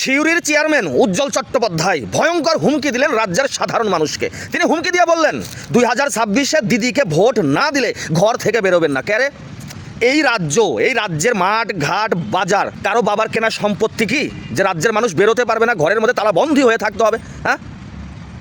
সিউড়ির chairman উজ্জ্বল চট্টোপাধ্যায় ভয়ঙ্কর হুমকি দিলেন রাজ্যের সাধারণ মানুষকে। তিনি হুমকি দিয়ে বললেন 2026-এ দিদিকে ভোট না দিলে ঘর থেকে বেরোবেন না। ক্যারে এই রাজ্যের মাঠ ঘাট বাজার কারো বাবার কেনা সম্পত্তি কি যে রাজ্যের মানুষ বেরোতে পারবে না, ঘরের মধ্যে তালাবন্ধী হয়ে থাকতে হবে? হ্যাঁ,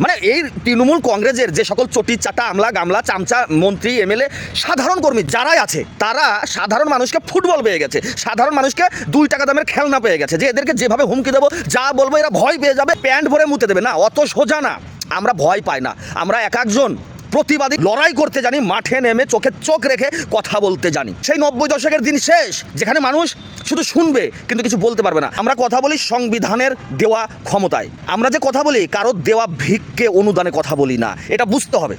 মানে এই তৃণমূল কংগ্রেসের যে সকল চটি চাটা আমলা গামলা চামচা মন্ত্রী এমএলএ সাধারণ কর্মী যারাই আছে তারা সাধারণ মানুষকে ফুটবল পেয়ে গেছে, সাধারণ মানুষকে 2 টাকা দামের খেলনা পেয়ে গেছে, যে এদেরকে যেভাবে হুমকি দেবো যা বলবো এরা ভয় পেয়ে যাবে, প্যান্ট ভরে মুতে দেবে। না, অত সোজা না। আমরা ভয় পাই না, আমরা এক একজন প্রতিবাদী লড়াই করতে জানি, মাঠে নেমে চোখে চোখ রেখে কথা বলতে জানি। সেই 90 দশকের দিন শেষ যেখানে মানুষ শুধু শুনবে কিন্তু কিছু বলতে পারবে না। আমরা কথা বলি সংবিধানের দেওয়া ক্ষমতায়, আমরা যে কথা বলি কারোর দেওয়া ভিক্ষে অনুদানে কথা বলি না, এটা বুঝতে হবে।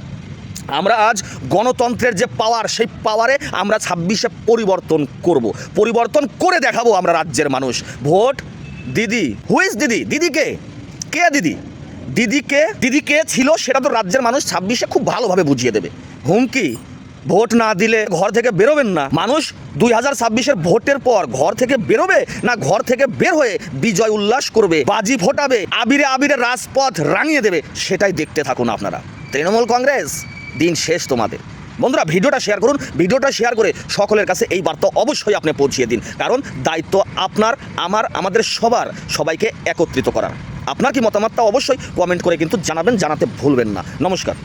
আমরা আজ গণতন্ত্রের যে পাওয়ার, সেই পাওয়ারে আমরা 26-এ পরিবর্তন করব, পরিবর্তন করে দেখাবো আমরা রাজ্যের মানুষ। ভোট দিদি, হুইজ দিদি, দিদিকে কে দিদি কে ছিল সেটা তো রাজ্যের মানুষ 26-এ খুব ভালোভাবে বুঝিয়ে দেবে। হুমকি ভোট না দিলে ঘর থেকে বেরোবেন না, মানুষ 2026-এর ভোটের পর ঘর থেকে বেরোবে না ঘর থেকে বের হয়ে বিজয় উল্লাস করবে, বাজি ফোটাবে, আবিরে আবিরে রাজপথ রাঙিয়ে দেবে, সেটাই দেখতে থাকুন আপনারা। তৃণমূল কংগ্রেস, দিন শেষ তোমাদের। বন্ধুরা, ভিডিওটা শেয়ার করুন, ভিডিওটা শেয়ার করে সকলের কাছে এই বার্তা অবশ্যই আপনি পৌঁছিয়ে দিন, কারণ দায়িত্ব আপনার, আমাদের সবাইকে একত্রিত করার। আপনার কি মতামতটা অবশ্যই কমেন্ট করে কিন্তু জানাবেন, জানাতে ভুলবেন না। নমস্কার।